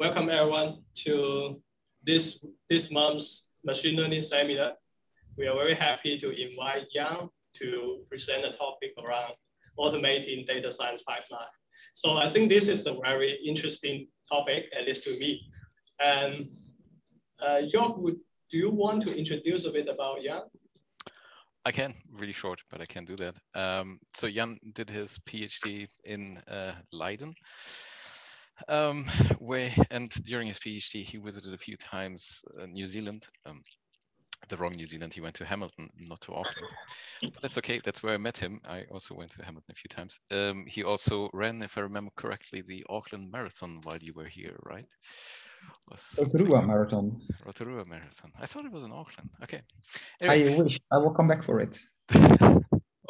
Welcome everyone to this month's machine learning seminar. We are very happy to invite Jan to present a topic around automating data science pipeline. So I think this is a very interesting topic, at least to me. And Jörg, do you want to introduce a bit about Jan? I can, really short, but I can do that. So Jan did his PhD in Leiden, and during his PhD, he visited a few times New Zealand. The wrong New Zealand, he went to Hamilton, not to Auckland. But that's okay, that's where I met him. I also went to Hamilton a few times. He also ran, if I remember correctly, the Auckland Marathon while you were here, right? Rotorua Marathon. Rotorua Marathon. I thought it was in Auckland. Okay. Anyway. I wish. I will come back for it.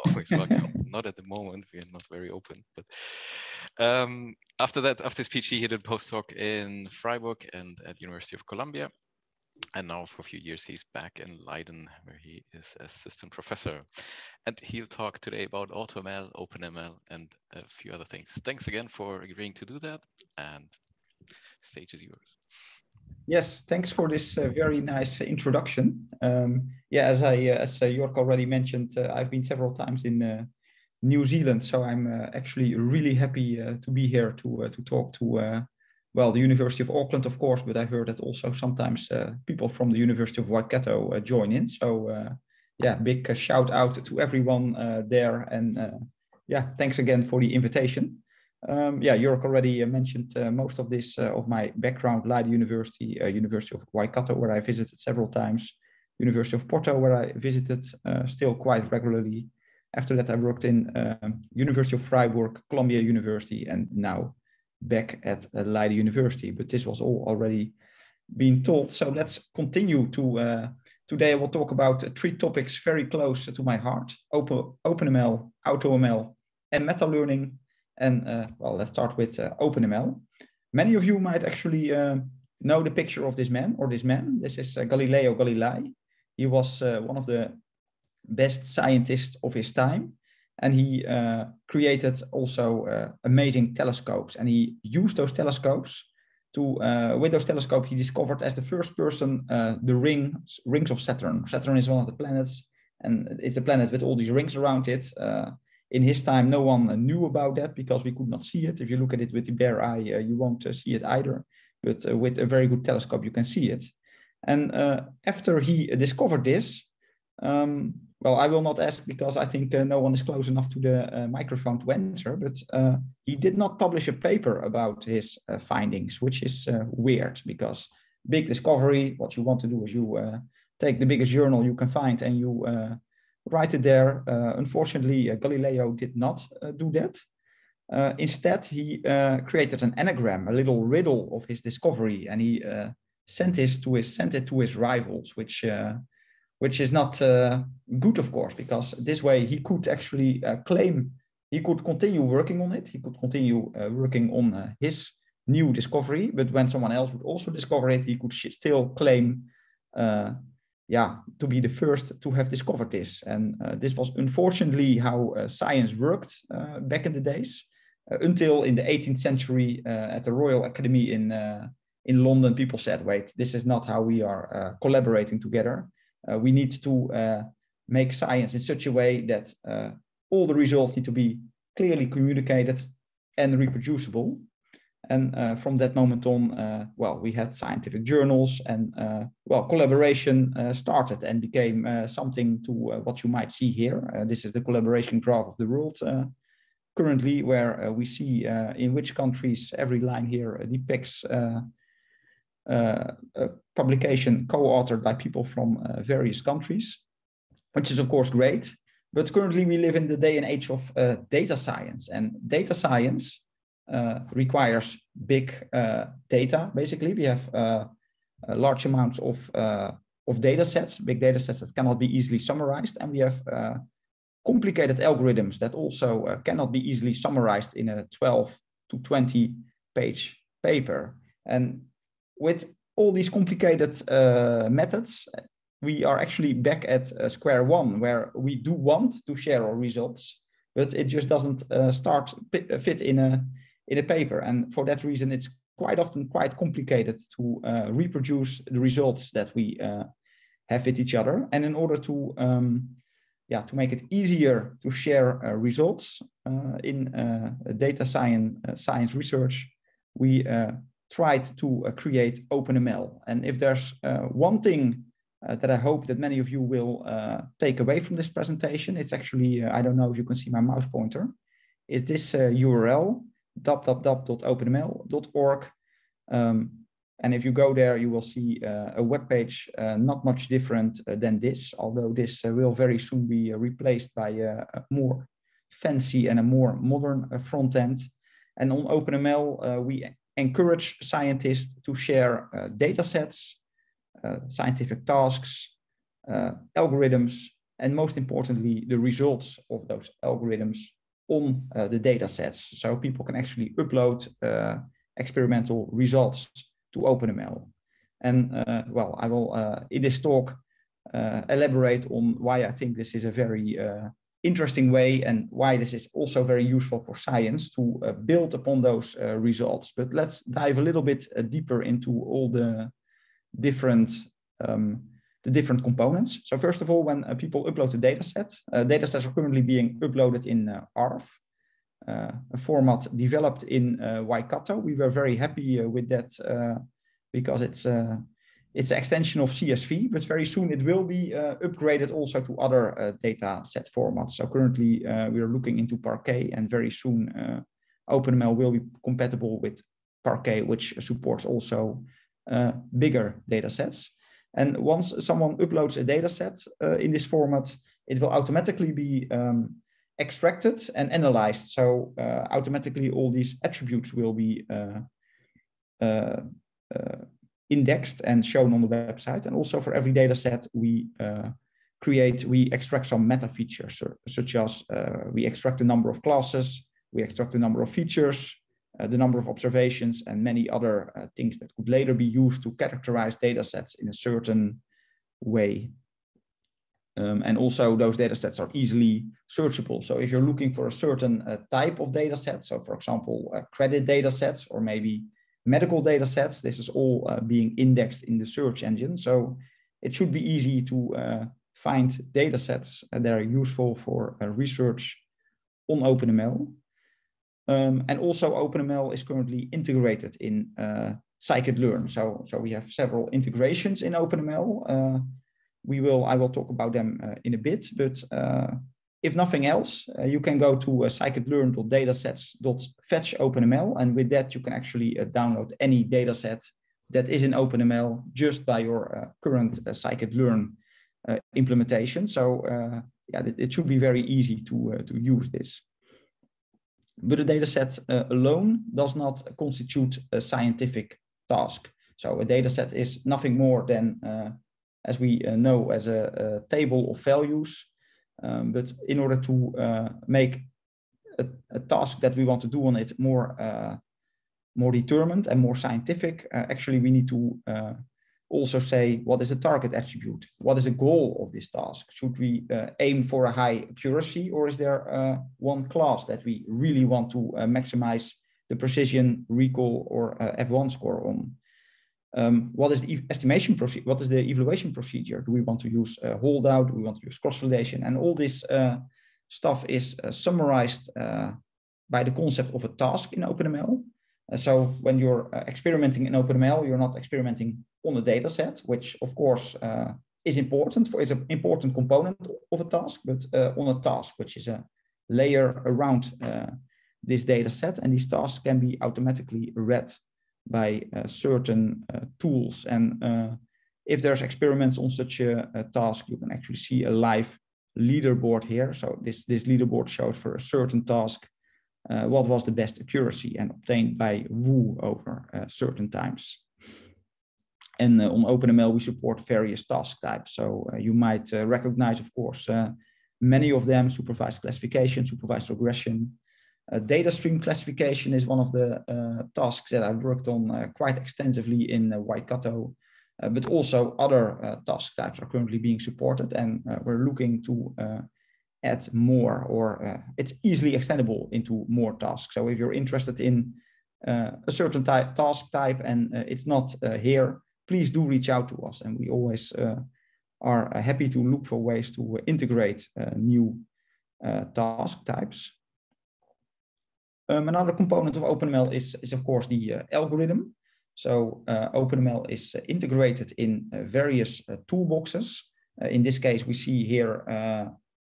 Always welcome. Not at the moment. We are not very open. But after his PhD, he did a postdoc in Freiburg and at the University of Columbia. And now for a few years, he's back in Leiden, where he is assistant professor. And he'll talk today about AutoML, OpenML, and a few other things. Thanks again for agreeing to do that. And stage is yours. Yes, thanks for this very nice introduction. Yeah, as Jörg already mentioned, I've been several times in New Zealand, so I'm actually really happy to be here to talk to, well, the University of Auckland, of course, but I heard that also sometimes people from the University of Waikato join in. So yeah, big shout out to everyone there, and yeah, thanks again for the invitation. Yeah, Jörg already mentioned most of this of my background: Leiden University, University of Waikato, where I visited several times, University of Porto, where I visited still quite regularly. After that, I worked in University of Freiburg, Columbia University, and now back at Leiden University. But this was all already been told, so let's continue to. Today, I will talk about three topics very close to my heart: OpenML, AutoML, and meta learning. And well, let's start with OpenML. Many of you might actually know the picture of this man. This is Galileo Galilei. He was one of the best scientists of his time. And he created also amazing telescopes. And he used those telescopes to, with those telescopes, he discovered as the first person the rings of Saturn. Saturn is one of the planets, and it's a planet with all these rings around it. In his time, no one knew about that because we could not see it. If you look at it with the bare eye, you won't see it either. But with a very good telescope, you can see it. And after he discovered this, well, I will not ask because I think no one is close enough to the microphone to answer, but he did not publish a paper about his findings, which is weird because big discovery, what you want to do is you take the biggest journal you can find and you write it there. Unfortunately, Galileo did not do that. Instead, he created an anagram, a little riddle of his discovery, and he sent it to his rivals, which is not good, of course, because this way he could actually claim he could continue working on it. He could continue working on his new discovery, but when someone else would also discover it, he could still claim yeah, to be the first to have discovered this. And this was unfortunately how science worked back in the days, until in the 18th century at the Royal Academy in London, people said, wait, this is not how we are collaborating together. We need to make science in such a way that all the results need to be clearly communicated and reproducible. And from that moment on, well, we had scientific journals, and well, collaboration started and became something to what you might see here. This is the collaboration graph of the world currently, where we see in which countries every line here depicts a publication co-authored by people from various countries, which is of course great. But currently we live in the day and age of data science, and data science requires big data. Basically, we have large amounts of data sets, big data sets that cannot be easily summarized, and we have complicated algorithms that also cannot be easily summarized in a 12 to 20 page paper. And with all these complicated methods, we are actually back at square one, where we do want to share our results, but it just doesn't fit in a paper. And for that reason, it's quite often quite complicated to reproduce the results that we have with each other. And in order to make it easier to share results in data science research, we tried to create OpenML. And if there's one thing that I hope that many of you will take away from this presentation, it's actually, I don't know if you can see my mouse pointer, is this URL, www.openml.org. And if you go there, you will see a web page not much different than this, although this will very soon be replaced by a more fancy and a more modern front end. And on OpenML, we encourage scientists to share data sets, scientific tasks, algorithms, and most importantly, the results of those algorithms on the data sets. So people can actually upload experimental results to OpenML. And well, I will, in this talk, elaborate on why I think this is a very interesting way and why this is also very useful for science to build upon those results. But let's dive a little bit deeper into all the different components. So first of all, when people upload the datasets are currently being uploaded in ARF, a format developed in Waikato. We were very happy with that because it's an extension of CSV, but very soon it will be upgraded also to other data set formats. So currently we are looking into Parquet, and very soon OpenML will be compatible with Parquet, which supports also bigger data sets. And once someone uploads a data set in this format, it will automatically be extracted and analyzed. So automatically all these attributes will be indexed and shown on the website. And also for every data set we extract some meta features, such as we extract the number of classes, we extract the number of features, the number of observations, and many other things that could later be used to characterize data sets in a certain way. And also those data sets are easily searchable. So if you're looking for a certain type of data set, so for example, credit data sets or maybe medical data sets, this is all being indexed in the search engine. So it should be easy to find data sets that are useful for research on OpenML. And also OpenML is currently integrated in scikit-learn. So we have several integrations in OpenML. I will talk about them in a bit, but if nothing else, you can go to scikit-learn.datasets.fetch OpenML, and with that you can actually download any dataset that is in OpenML just by your current scikit-learn implementation. So it should be very easy to use this. But a dataset alone does not constitute a scientific task. So a dataset is nothing more than, as we know, as a table of values. But in order to make a task that we want to do on it more determined and more scientific, actually we need to also say, what is the target attribute? What is the goal of this task? Should we aim for a high accuracy, or is there one class that we really want to maximize the precision, recall, or F1 score on? What is the estimation procedure? What is the evaluation procedure? Do we want to use holdout? Do we want to use cross-validation? And all this stuff is summarized by the concept of a task in OpenML. So when you're experimenting in OpenML, you're not experimenting on a data set, which of course is important is an important component of a task, but on a task, which is a layer around this data set. And these tasks can be automatically read by certain tools. And if there's experiments on such a task, you can actually see a live leaderboard here. So this leaderboard shows for a certain task what was the best accuracy and obtained by Wu over certain times. And on OpenML, we support various task types. So you might recognize, of course, many of them: supervised classification, supervised regression. Data stream classification is one of the tasks that I've worked on quite extensively in Waikato, but also other task types are currently being supported, and we're looking to add more, or it's easily extendable into more tasks. So if you're interested in a certain task type and it's not here, please do reach out to us. And we always are happy to look for ways to integrate new task types. Another component of OpenML is of course the algorithm. So OpenML is integrated in various toolboxes. In this case, we see here,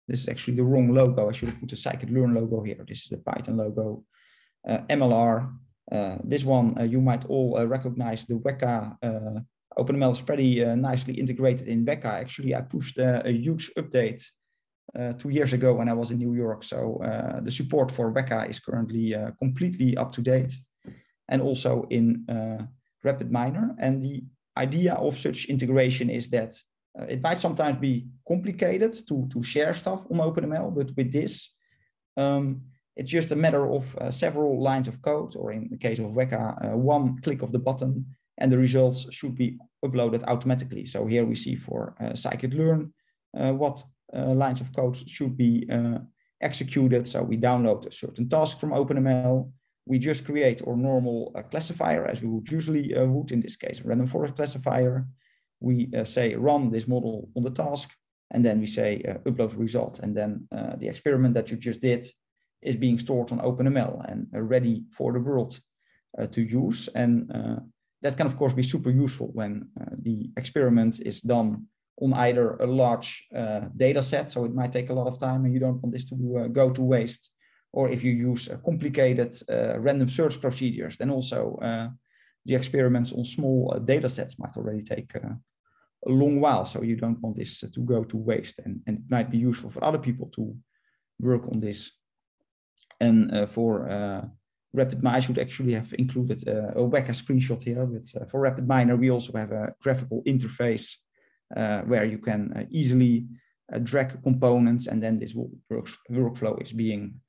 this is actually the wrong logo. I should have put the scikit-learn logo here. This is the Python logo. MLR. This one, you might all recognize the Weka. OpenML is pretty nicely integrated in Weka. Actually, I pushed a huge update 2 years ago when I was in New York. So the support for Weka is currently completely up to date. And also in RapidMiner. And the idea of such integration is that it might sometimes be complicated to share stuff on OpenML, but with this, it's just a matter of several lines of code, or in the case of Weka, one click of the button, and the results should be uploaded automatically. So here we see for scikit-learn what lines of code should be executed. So we download a certain task from OpenML. We just create our normal classifier as we would usually would, in this case, a random forest classifier. We say run this model on the task, and then we say upload result. And then the experiment that you just did is being stored on OpenML and ready for the world to use. And that can, of course, be super useful when the experiment is done on either a large data set, so it might take a lot of time and you don't want this to go to waste, or if you use complicated random search procedures, then also the experiments on small data sets might already take a long while, so you don't want this to go to waste, and it might be useful for other people to work on this. And for RapidMiner, I should actually have included a Weka screenshot here, but for RapidMiner, we also have a graphical interface where you can easily drag components, and then this workflow is being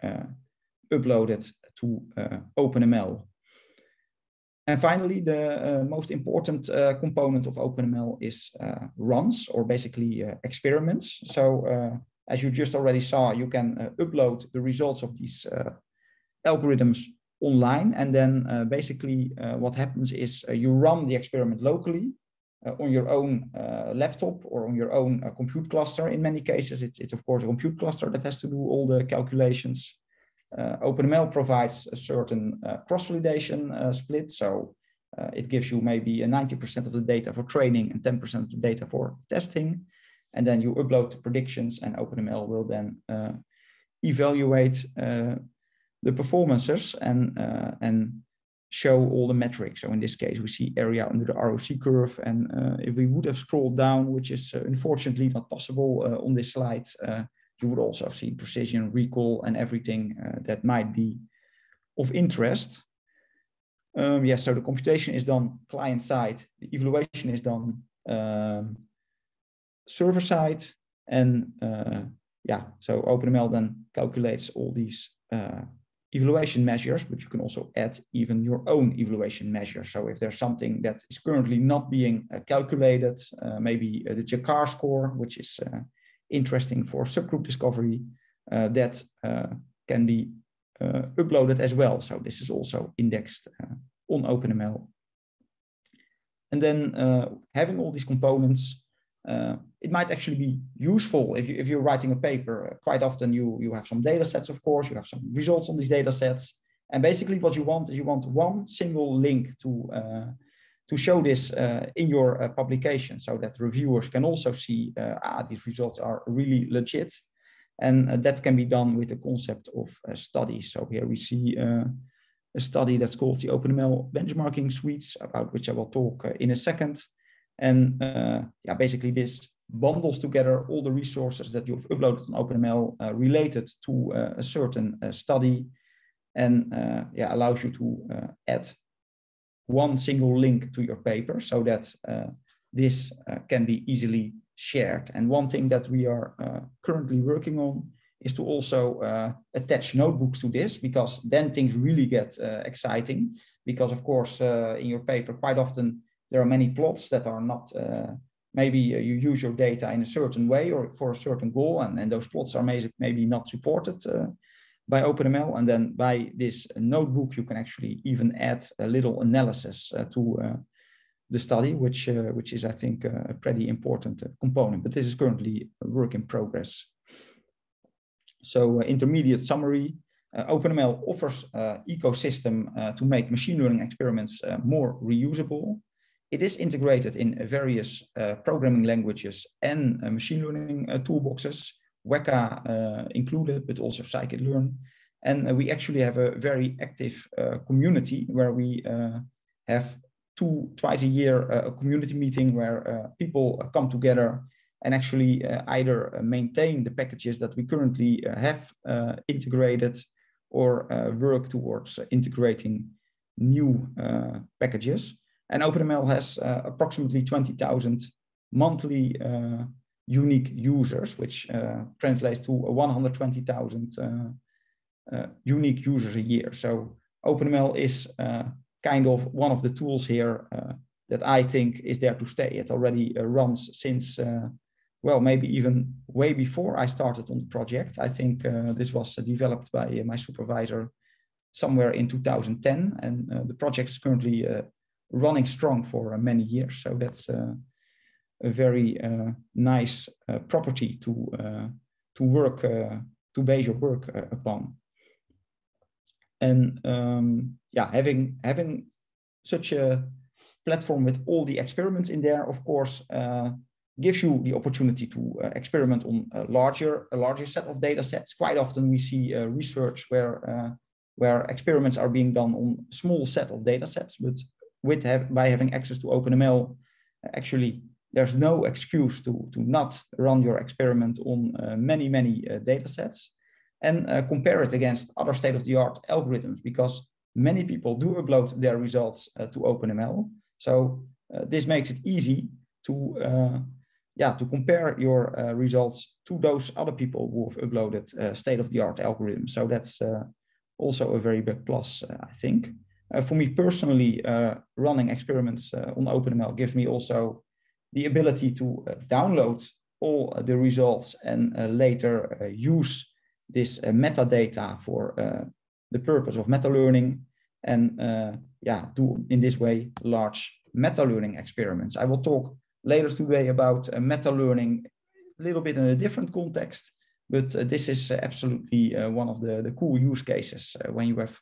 uploaded to OpenML. And finally, the most important component of OpenML is runs, or basically experiments. So as you just already saw, you can upload the results of these algorithms online, and then basically what happens is you run the experiment locally on your own laptop or on your own compute cluster. In many cases, it's of course a compute cluster that has to do all the calculations. OpenML provides a certain cross-validation split, so it gives you maybe 90% of the data for training and 10% of the data for testing, and then you upload the predictions, and OpenML will then evaluate the performances and show all the metrics. So in this case, we see area under the ROC curve, and if we would have scrolled down, which is unfortunately not possible on this slide, you would also have seen precision, recall, and everything that might be of interest. Yes, so the computation is done client side, the evaluation is done server side, and yeah, so OpenML then calculates all these evaluation measures, but you can also add even your own evaluation measures. So if there's something that is currently not being calculated, maybe the Jakar score, which is interesting for subgroup discovery, that can be uploaded as well. So this is also indexed on OpenML. And then having all these components, it might actually be useful if you're writing a paper. Quite often you have some data sets, of course, you have some results on these data sets. And basically what you want is you want one single link to show this in your publication, so that reviewers can also see these results are really legit. And that can be done with the concept of studies. So here we see a study that's called the OpenML benchmarking suites, about which I will talk in a second. And yeah, basically this bundles together all the resources that you've uploaded on OpenML related to a certain study, and yeah, allows you to add one single link to your paper, so that this can be easily shared. And one thing that we are currently working on is to also attach notebooks to this, because then things really get exciting. Because of course, in your paper, quite often there are many plots that are not, maybe you use your data in a certain way or for a certain goal, and those plots are maybe not supported by OpenML, and then by this notebook, you can actually even add a little analysis to the study, which is, I think, a pretty important component. But this is currently a work in progress. So intermediate summary, OpenML offers an ecosystem to make machine learning experiments more reusable. It is integrated in various programming languages and machine learning toolboxes, Weka included, but also scikit-learn. And we actually have a very active community where we have twice a year a community meeting where people come together and actually either maintain the packages that we currently have integrated or work towards integrating new packages. And OpenML has approximately 20,000 monthly unique users, which translates to 120,000 unique users a year. So OpenML is kind of one of the tools here that I think is there to stay. It already runs since, well, maybe even way before I started on the project. I think this was developed by my supervisor somewhere in 2010, and the project is currently running strong for many years. So that's a very nice property to work, to base your work upon. And yeah, having such a platform with all the experiments in there, of course, gives you the opportunity to experiment on a larger set of data sets. Quite often we see research where experiments are being done on a small set of data sets, but by having access to OpenML, actually there's no excuse to not run your experiment on many data sets and compare it against other state-of-the-art algorithms, because many people do upload their results to OpenML. So this makes it easy to compare your results to those other people who have uploaded state-of-the-art algorithms. So that's also a very big plus, I think. For me personally, running experiments on OpenML gives me also the ability to download all the results and later use this metadata for the purpose of meta-learning and do in this way large meta-learning experiments. I will talk later today about meta-learning a little bit in a different context, but this is absolutely one of the cool use cases. When you have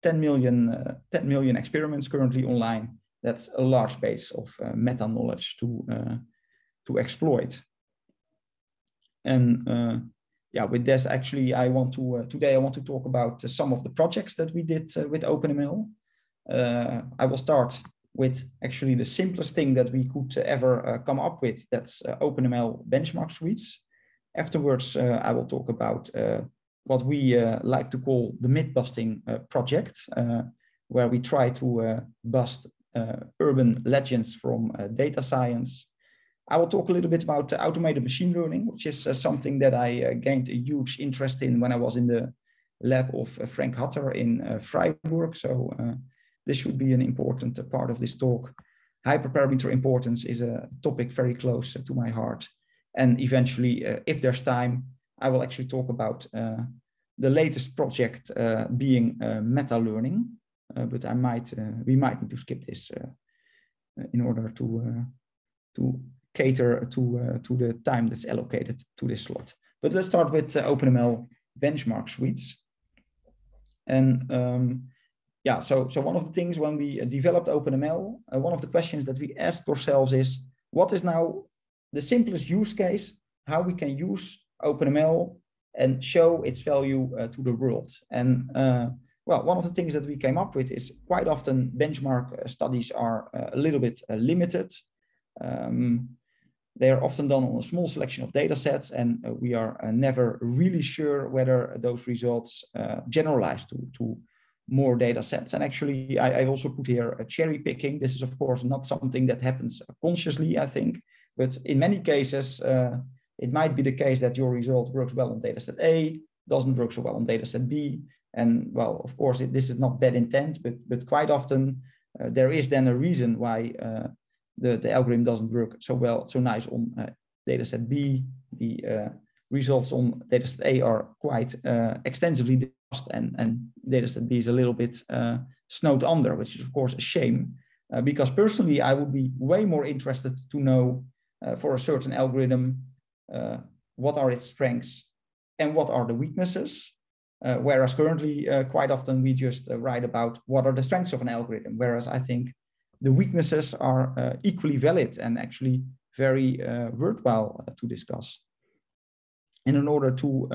10 million experiments currently online, that's a large base of meta knowledge to exploit. And with this, actually, today I want to talk about some of the projects that we did with OpenML. I will start with actually the simplest thing that we could ever come up with. That's OpenML benchmark suites. Afterwards, I will talk about what we like to call the myth-busting project, where we try to bust urban legends from data science. I will talk a little bit about automated machine learning, which is something that I gained a huge interest in when I was in the lab of Frank Hatter in Freiburg. So this should be an important part of this talk. Hyperparameter importance is a topic very close to my heart. And eventually, if there's time, I will actually talk about the latest project being meta-learning. But we might need to skip this in order to cater to the time that's allocated to this slot. But let's start with OpenML benchmark suites. And so one of the things when we developed OpenML, one of the questions that we asked ourselves is, what is now the simplest use case, how we can use OpenML and show its value to the world? And one of the things that we came up with is quite often benchmark studies are a little bit limited. They are often done on a small selection of data sets, and we are never really sure whether those results generalize to more data sets. And actually, I also put here a cherry picking. This is, of course, not something that happens consciously, I think, but in many cases, it might be the case that your result works well on dataset A, doesn't work so well on dataset B. And well, of course, this is not bad intent, but quite often there is then a reason why the algorithm doesn't work so nice on dataset B. The results on dataset A are quite extensively and dataset B is a little bit snowed under, which is of course a shame, because personally I would be way more interested to know for a certain algorithm what are its strengths and what are the weaknesses, whereas currently quite often we just write about what are the strengths of an algorithm, whereas I think the weaknesses are equally valid and actually very worthwhile to discuss. And in order to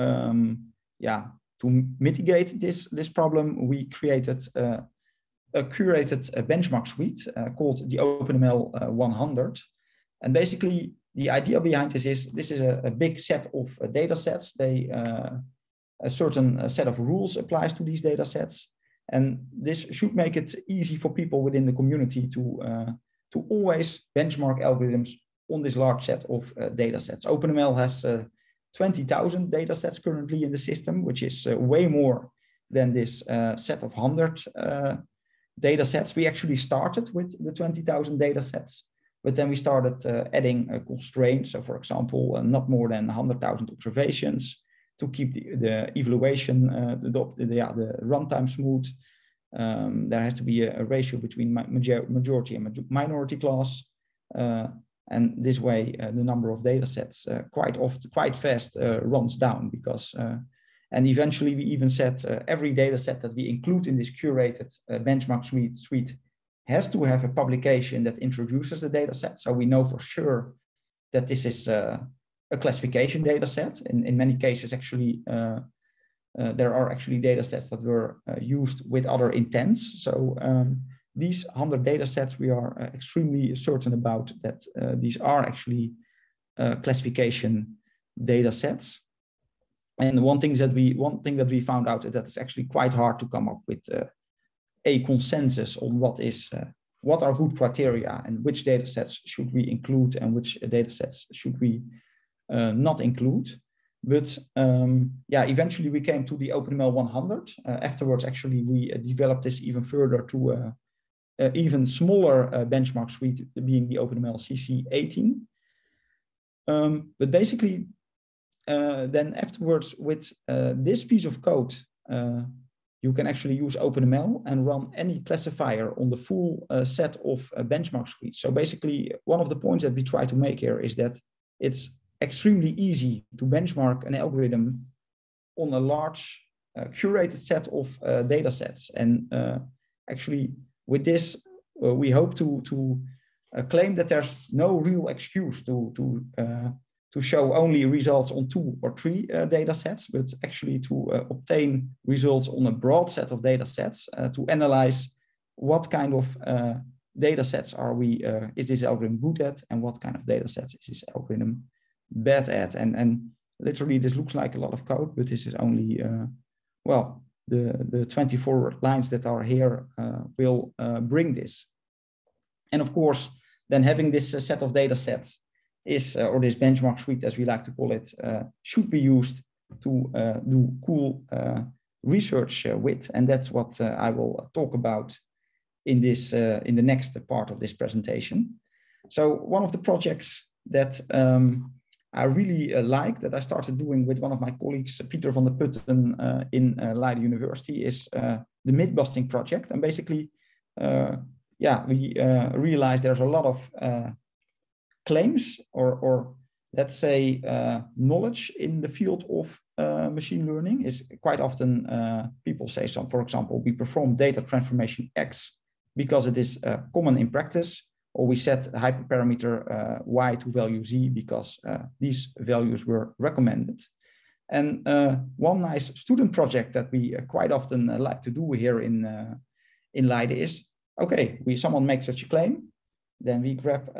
to mitigate this problem, we created a curated benchmark suite called the OpenML 100. And basically, the idea behind this is a big set of data sets. A certain set of rules applies to these data sets. And this should make it easy for people within the community to always benchmark algorithms on this large set of data sets. OpenML has 20,000 data sets currently in the system, which is way more than this set of 100 data sets. We actually started with the 20,000 data sets, but then we started adding constraints. So for example, not more than 100,000 observations to keep the evaluation, the runtime smooth. There has to be a ratio between majority and minority class. And this way, the number of data sets quite fast runs down because, and eventually we even said every data set that we include in this curated benchmark suite has to have a publication that introduces the data set. So we know for sure that this is a classification data set. In many cases, actually, there are actually data sets that were used with other intents. So these 100 data sets, we are extremely certain about that these are actually classification data sets. And one thing that we found out is that it's actually quite hard to come up with a consensus on what are good criteria and which data sets should we include and which data sets should we not include. But eventually we came to the OpenML 100. Afterwards, actually, we developed this even further to even smaller benchmark suite, being the OpenML CC 18. But basically, then afterwards with this piece of code, you can actually use OpenML and run any classifier on the full set of benchmark suites. So basically, one of the points that we try to make here is that it's extremely easy to benchmark an algorithm on a large curated set of data sets. And actually, with this, we hope to claim that there's no real excuse to show only results on 2 or 3 data sets, but actually to obtain results on a broad set of data sets to analyze what kind of data sets is this algorithm good at, and what kind of data sets is this algorithm bad at. And literally, this looks like a lot of code, but this is only, the 24 lines that are here will bring this. And of course, then having this set of data sets or this benchmark suite, as we like to call it, should be used to do cool research with. And that's what I will talk about in the next part of this presentation. So one of the projects that I really like, that I started doing with one of my colleagues, Peter van der Putten in Leiden University, is the myth-busting project. And basically, we realized there's a lot of claims or let's say knowledge in the field of machine learning. Is quite often people say, for example, we perform data transformation X because it is common in practice, or we set hyperparameter Y to value Z because these values were recommended. And one nice student project that we quite often like to do here in Leiden is, okay, someone makes such a claim, then we grab,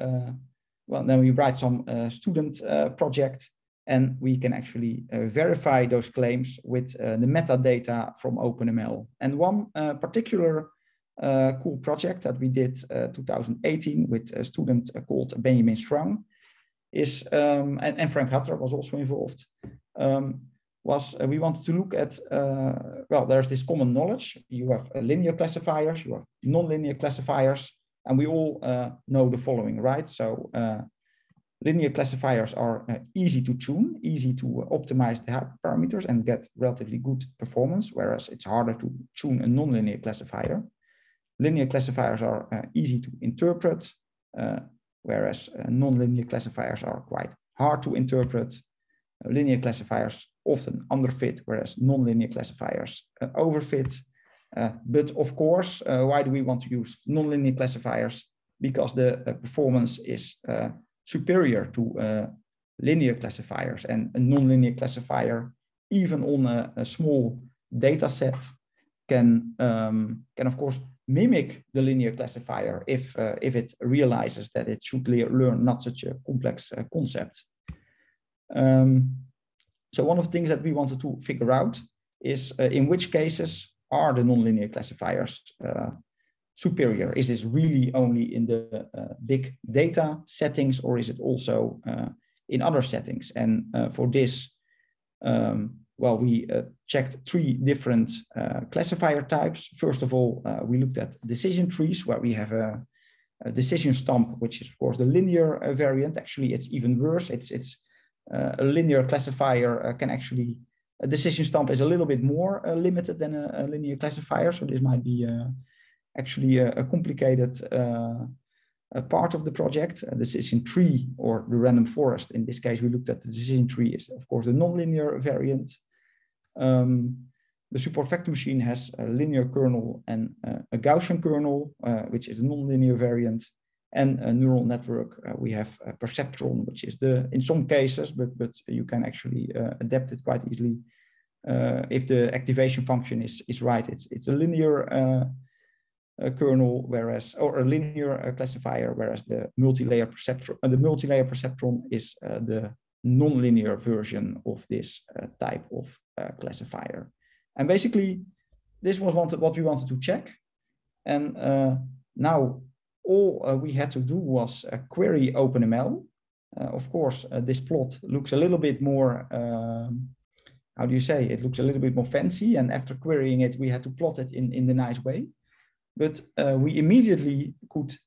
then we write some student project, and we can actually verify those claims with the metadata from OpenML. And one particular cool project that we did 2018 with a student called Benjamin Strang is, and Frank Hutter was also involved, we wanted to look at, there's this common knowledge. You have linear classifiers, you have nonlinear classifiers, and we all know the following, right? So Linear classifiers are easy to tune, easy to optimize the hyperparameters and get relatively good performance, whereas it's harder to tune a nonlinear classifier. Linear classifiers are easy to interpret, whereas nonlinear classifiers are quite hard to interpret. Linear classifiers often underfit, whereas nonlinear classifiers overfit. But of course, why do we want to use nonlinear classifiers? Because the performance is superior to linear classifiers, and a nonlinear classifier, even on a small data set, can of course mimic the linear classifier if it realizes that it should learn not such a complex concept. So one of the things that we wanted to figure out is in which cases are the nonlinear classifiers superior? Is this really only in the big data settings, or is it also in other settings? And for this, well, we checked 3 different classifier types. First of all, we looked at decision trees, where we have a decision stump, which is of course the linear variant. Actually, it's even worse. It's a linear classifier can actually, a decision stump is a little bit more limited than a linear classifier. So this might be actually a complicated part of the project. A decision tree, or the random forest. In this case, we looked at the decision tree is of course the nonlinear variant. The support vector machine has a linear kernel and a Gaussian kernel, which is a nonlinear variant. And a neural network, we have a perceptron, which is in some cases, but you can actually adapt it quite easily. If the activation function is right, it's a linear kernel, or a linear classifier, whereas the multi-layer perceptron is the non-linear version of this type of classifier. And basically, this was what we wanted to check. And now all we had to do was query OpenML. Of course, this plot looks a little bit more, how do you say? It looks a little bit more fancy. And after querying it, we had to plot it in the nice way. But we immediately could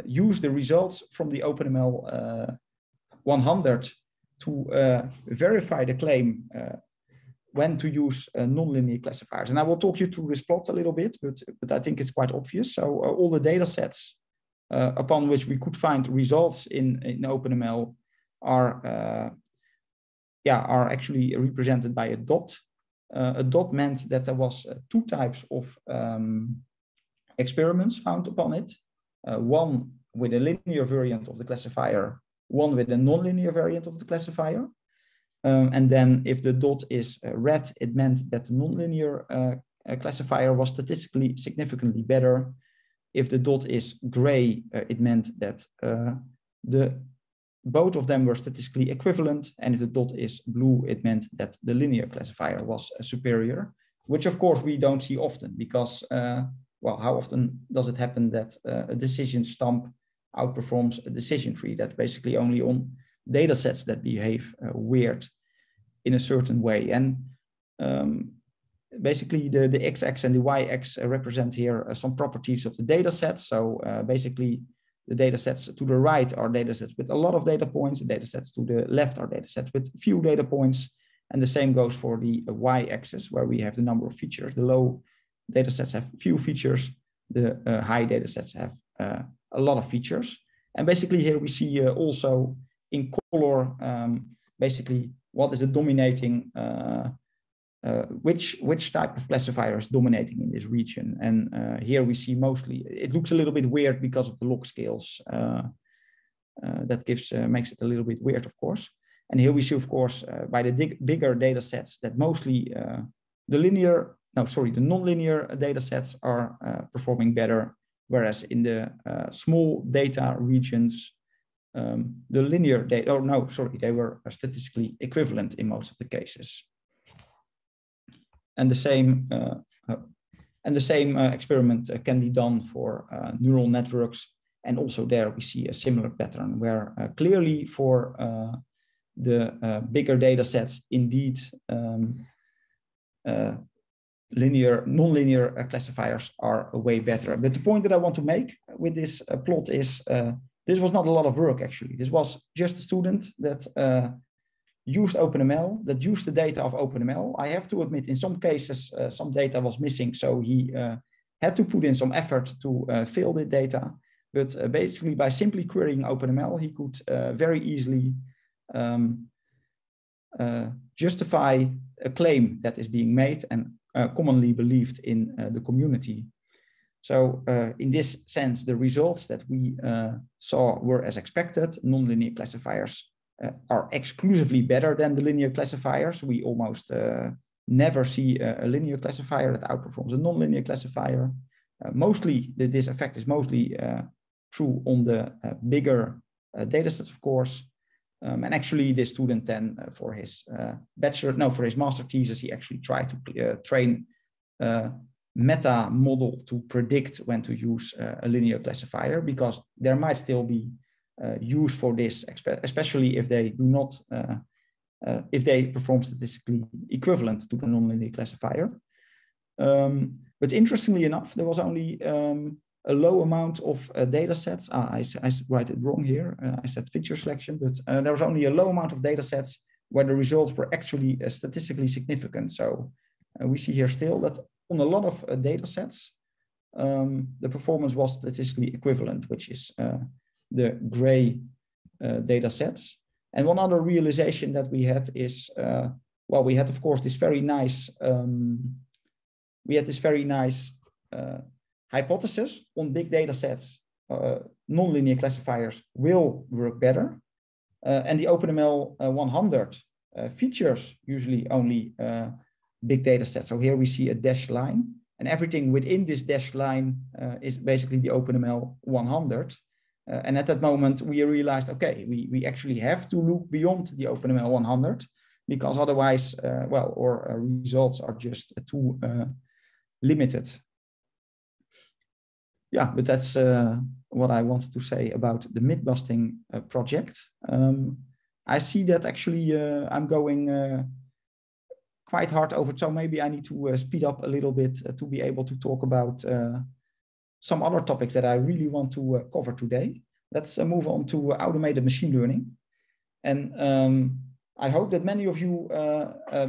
use the results from the OpenML 100 to verify the claim when to use nonlinear classifiers. And I will talk you through this plot a little bit, but I think it's quite obvious. So all the data sets upon which we could find results in OpenML are actually represented by a dot. A dot meant that there was 2 types of experiments found upon it. One with a linear variant of the classifier, one with a nonlinear variant of the classifier. And then if the dot is red, it meant that the nonlinear classifier was statistically significantly better. If the dot is gray, it meant that both of them were statistically equivalent. And if the dot is blue, it meant that the linear classifier was superior, which of course we don't see often because, well, how often does it happen that a decision stump outperforms a decision tree? That's basically only on data sets that behave weird in a certain way. And basically the x-axis and the y-axis represent here some properties of the data set. So basically the data sets to the right are data sets with a lot of data points. The data sets to the left are data sets with few data points. And the same goes for the y-axis, where we have the number of features. The low data sets have few features. The high data sets have a lot of features. And basically here we see also in color, basically what is the dominating, which type of classifier is dominating in this region. And here we see mostly, it looks a little bit weird because of the log scales. That makes it a little bit weird, of course. And here we see, of course, by the bigger data sets that mostly the nonlinear data sets are performing better, whereas in the small data regions, the linear data, they were statistically equivalent in most of the cases. And the same experiment can be done for neural networks. And also there we see a similar pattern where clearly for the bigger data sets, indeed, nonlinear classifiers are way better. But the point that I want to make with this plot is the this was not a lot of work, actually. This was just a student that used OpenML, that used the data of OpenML. I have to admit, in some cases, some data was missing, so he had to put in some effort to fill the data. But basically, by simply querying OpenML, he could very easily justify a claim that is being made and commonly believed in the community. So in this sense, the results that we saw were as expected. Nonlinear classifiers are exclusively better than the linear classifiers. We almost never see a linear classifier that outperforms a nonlinear classifier. Mostly, this effect is mostly true on the bigger datasets, of course. And actually, this student then for his for his master thesis, he actually tried to train meta model to predict when to use a linear classifier, because there might still be use for this, especially if they do not, if they perform statistically equivalent to the nonlinear classifier. But interestingly enough, there was only a low amount of data sets. I write it wrong here. I said feature selection, but there was only a low amount of data sets where the results were actually statistically significant. So we see here still that on a lot of data sets, the performance was statistically equivalent, which is the gray data sets. And one other realization that we had is, well, we had, of course, this very nice, hypothesis on big data sets. Nonlinear classifiers will work better. And the OpenML 100 features usually only big data sets. So here we see a dashed line, and everything within this dashed line is basically the OpenML 100. And at that moment, we realized, okay, we actually have to look beyond the OpenML 100, because otherwise, well, our results are just too limited. Yeah, but that's what I wanted to say about the myth-busting project. I see that actually I'm going quite hard over, so maybe I need to speed up a little bit to be able to talk about some other topics that I really want to cover today. Let's move on to automated machine learning. And I hope that many of you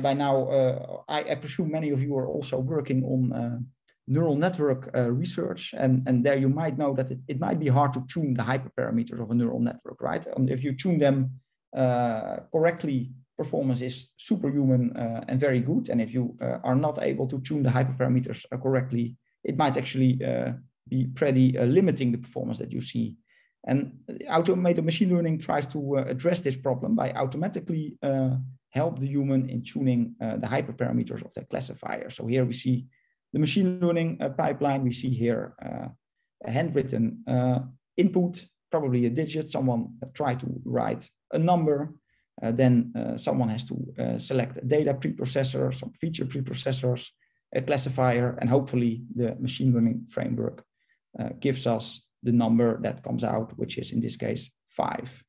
by now, I presume many of you are also working on neural network research. And there you might know that it might be hard to tune the hyperparameters of a neural network, right? And if you tune them correctly, performance is superhuman and very good. And if you are not able to tune the hyperparameters correctly, it might actually be pretty limiting the performance that you see. And automated machine learning tries to address this problem by automatically help the human in tuning the hyperparameters of the classifier. So here we see the machine learning pipeline. We see here a handwritten input, probably a digit. Someone tried to write a number. Then someone has to select a data preprocessor, some feature preprocessors, a classifier, and hopefully the machine learning framework gives us the number that comes out, which is in this case 5.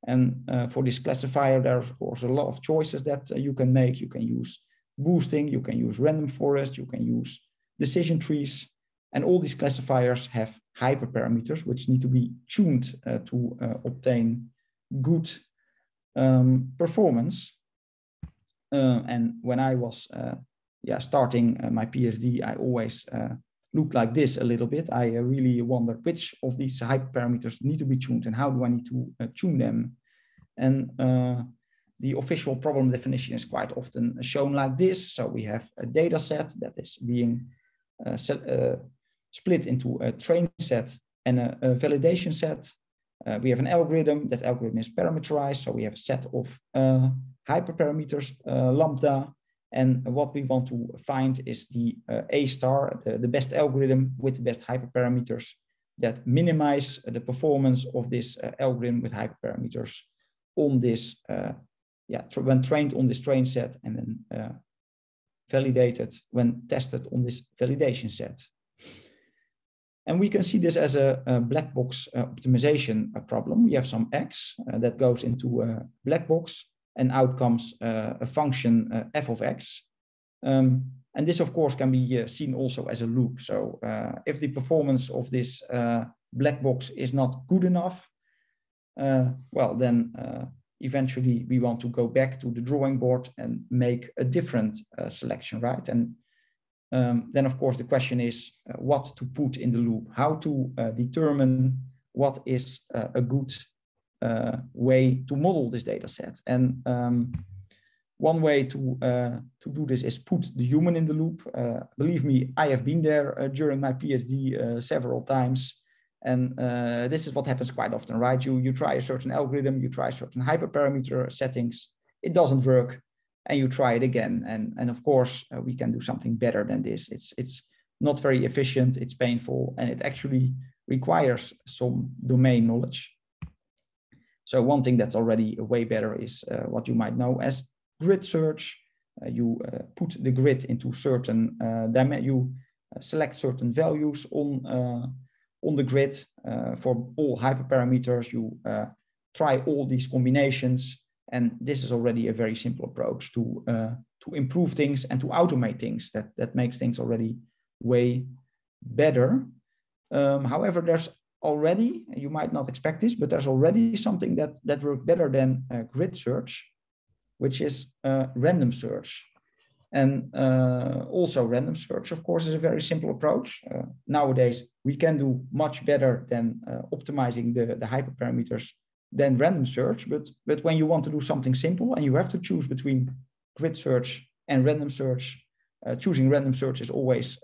And for this classifier, there's of course a lot of choices that you can make. You can use boosting, you can use random forest, you can use decision trees, and all these classifiers have hyperparameters which need to be tuned to obtain good performance. And when I was starting my PhD, I always looked like this a little bit. I really wondered which of these hyperparameters need to be tuned and how do I need to tune them. And the official problem definition is quite often shown like this. So we have a data set that is being split into a train set and a validation set. We have an algorithm. That algorithm is parameterized. So we have a set of hyperparameters, lambda. And what we want to find is the A star, the best algorithm with the best hyperparameters that minimize the performance of this algorithm with hyperparameters on this, when trained on this train set and then validated when tested on this validation set. And we can see this as a black box optimization problem. We have some X that goes into a black box, and out comes a function f of x. And this, of course, can be seen also as a loop. So if the performance of this black box is not good enough, well, then eventually we want to go back to the drawing board and make a different selection, right? And then, of course, the question is what to put in the loop, how to determine what is a good way to model this data set. And one way to do this is put the human in the loop. Believe me, I have been there during my PhD several times. And this is what happens quite often, right? You try a certain algorithm, you try certain hyperparameter settings, it doesn't work, and you try it again. And of course, we can do something better than this. It's not very efficient, it's painful, and it actually requires some domain knowledge. So one thing that's already way better is what you might know as grid search. You put the grid into certain you select certain values on the grid for all hyperparameters. You try all these combinations, and this is already a very simple approach to improve things and to automate things. That makes things already way better. However, there's already, you might not expect this, but there's already something that works better than grid search, which is random search. And also random search, of course, is a very simple approach. Nowadays, we can do much better than optimizing the hyperparameters than random search. But when you want to do something simple and you have to choose between grid search and random search, choosing random search is always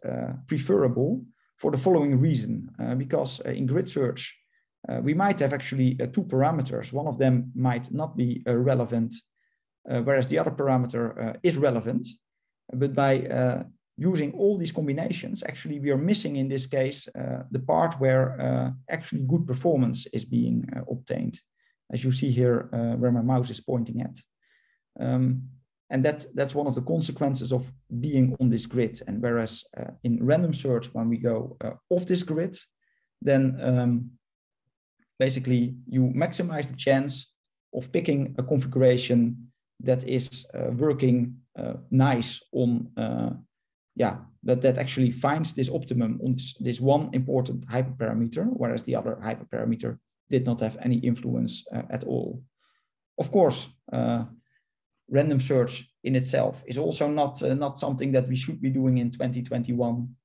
preferable for the following reason. Because in grid search, we might have actually two parameters. One of them might not be relevant, whereas the other parameter is relevant. But by using all these combinations, actually we are missing in this case the part where actually good performance is being obtained, as you see here where my mouse is pointing at. And that's one of the consequences of being on this grid. And whereas in random search, when we go off this grid, then basically you maximize the chance of picking a configuration that is working nice on, that actually finds this optimum on this one important hyperparameter, whereas the other hyperparameter did not have any influence at all. Of course, random search in itself is also not something that we should be doing in 2021.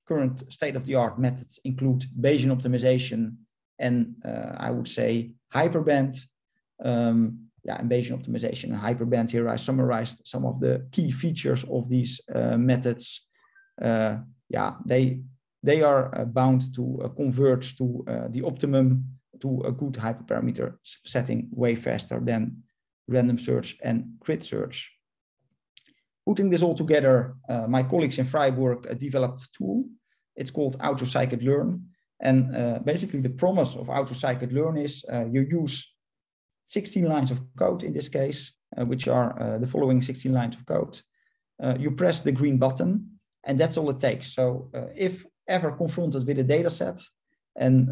Current state-of-the-art methods include Bayesian optimization and I would say hyperband. And Bayesian optimization and hyperband, here I summarized some of the key features of these methods. They are bound to converge to the optimum, to a good hyperparameter setting way faster than random search and grid search. Putting this all together, my colleagues in Freiburg developed a tool. It's called AutoML Learn. And basically the promise of AutoML Learn is you use 16 lines of code in this case, which are the following 16 lines of code. You press the green button, and that's all it takes. So if ever confronted with a data set and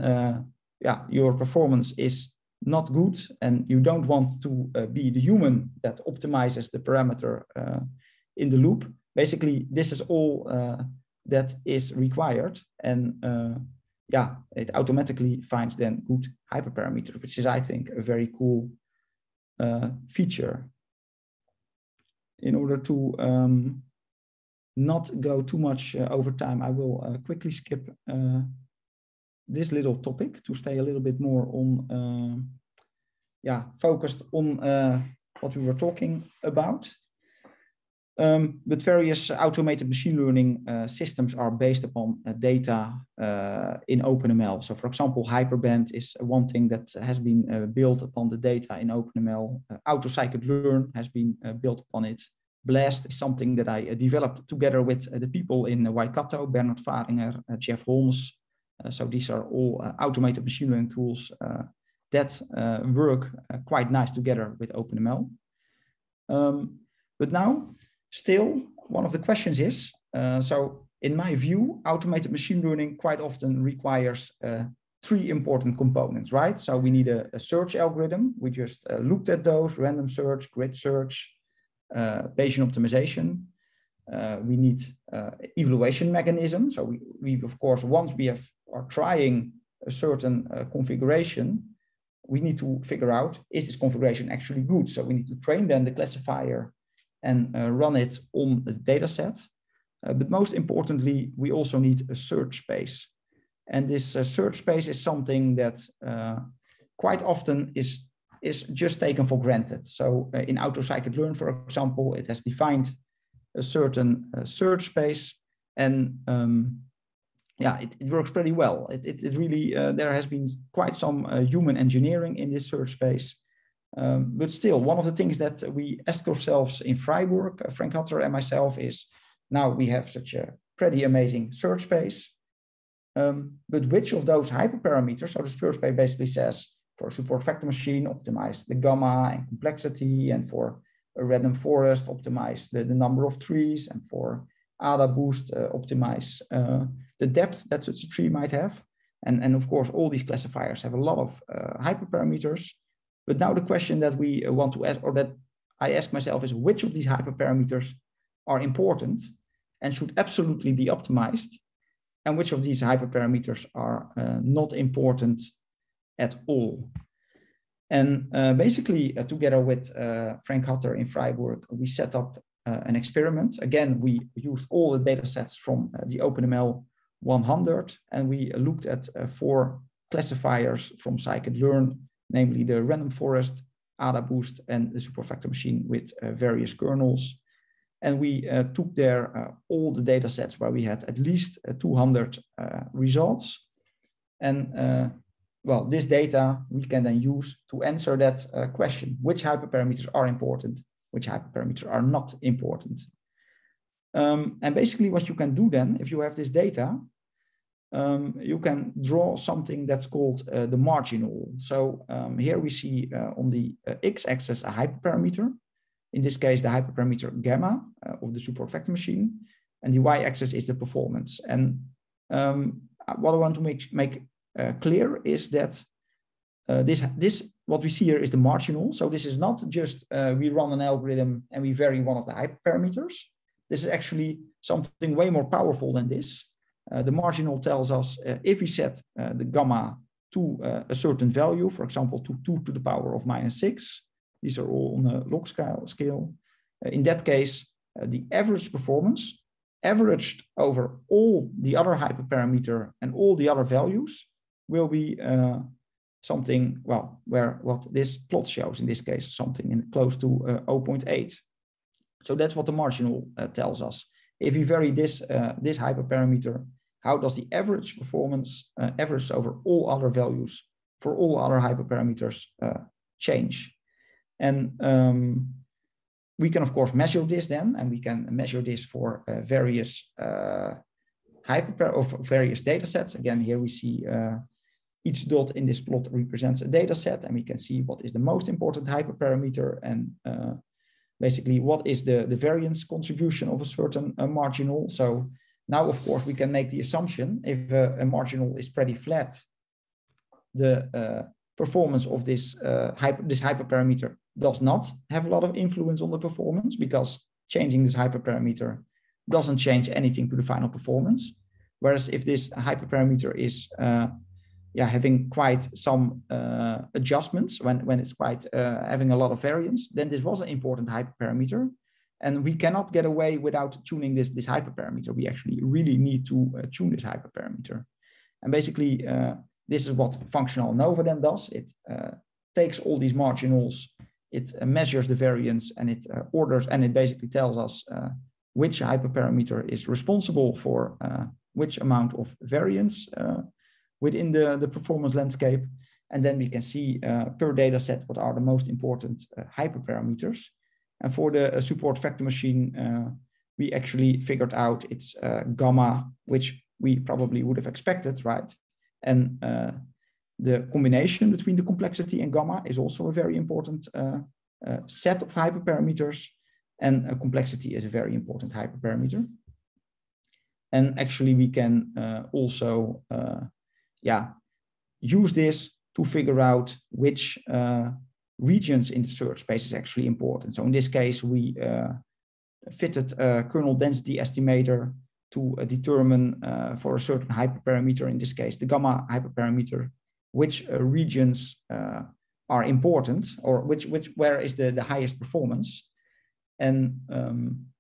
your performance is not good and you don't want to be the human that optimizes the parameter in the loop, basically this is all that is required. And it automatically finds then good hyperparameters, which is, I think, a very cool feature. In order to not go too much over time, I will quickly skip this little topic to stay a little bit more on, focused on what we were talking about. But various automated machine learning systems are based upon data in OpenML. So for example, Hyperband is one thing that has been built upon the data in OpenML. AutoML Learn has been built upon it. Blast is something that I developed together with the people in Waikato, Bernard Varinger, Jeff Holmes. So these are all automated machine learning tools that work quite nice together with OpenML. But now, still, one of the questions is, so in my view, automated machine learning quite often requires three important components, right? So we need a search algorithm. We just looked at those: random search, grid search, Bayesian optimization. We need evaluation mechanism. So we of course, once we are trying a certain configuration, we need to figure out, is this configuration actually good? So we need to train then the classifier and run it on the data set. But most importantly, we also need a search space. And this search space is something that quite often is just taken for granted. So in AutoCycled-Learn, for example, it has defined a certain search space, and yeah, it works pretty well. It really, there has been quite some human engineering in this search space. But still, one of the things that we ask ourselves in Freiburg, Frank Hutter and myself, is now we have such a pretty amazing search space. But which of those hyperparameters, so the search space basically says for a support vector machine, optimize the gamma and complexity, and for a random forest, optimize the number of trees, and for ADA boost, optimize the depth that such a tree might have. And of course, all these classifiers have a lot of hyperparameters. But now the question that we want to ask, or that I ask myself, is which of these hyperparameters are important and should absolutely be optimized, and which of these hyperparameters are not important at all. And basically, together with Frank Hutter in Freiburg, we set up an experiment. Again, we used all the data sets from the OpenML 100, and we looked at 4 classifiers from scikit-learn, namely the random forest, ADA boost, and the support vector machine with various kernels. And we took there all the data sets where we had at least 200 results. And well, this data we can then use to answer that question: which hyperparameters are important, which hyperparameters are not important. And basically what you can do then, if you have this data, you can draw something that's called the marginal. So here we see on the x-axis a hyperparameter. In this case, the hyperparameter gamma of the support vector machine, and the y-axis is the performance. And what I want to make clear is that this what we see here is the marginal. So this is not just we run an algorithm and we vary one of the hyperparameters. This is actually something way more powerful than this. The marginal tells us if we set the gamma to a certain value, for example, to 2 to the power of -6. These are all on a log scale. In that case, the average performance averaged over all the other hyperparameter and all the other values will be something, well, where what this plot shows in this case, something in close to 0.8. So that's what the marginal tells us. If we vary this hyperparameter, how does the average performance average over all other values for all other hyperparameters change? And we can, of course, measure this then, and we can measure this for various various data sets. Again, here we see each dot in this plot represents a data set, and we can see what is the most important hyperparameter and basically what is the variance contribution of a certain marginal. So now, of course, we can make the assumption if a marginal is pretty flat, the performance of this hyperparameter does not have a lot of influence on the performance, because changing this hyperparameter doesn't change anything to the final performance. Whereas if this hyperparameter is having quite some adjustments, when it's quite having a lot of variance, then this was an important hyperparameter. And we cannot get away without tuning this hyperparameter. We actually really need to tune this hyperparameter. And basically, this is what functional ANOVA then does. It takes all these marginals, it measures the variance, and it orders, and it basically tells us which hyperparameter is responsible for which amount of variance within the performance landscape. And then we can see per data set what are the most important hyperparameters. And for the support vector machine, we actually figured out its gamma, which we probably would have expected, right? And the combination between the complexity and gamma is also a very important set of hyperparameters, and complexity is a very important hyperparameter. And actually, we can also use this to figure out which regions in the search space is actually important. So in this case, we fitted a kernel density estimator to determine for a certain hyperparameter, in this case, the gamma hyperparameter, which regions are important, or where is the highest performance. And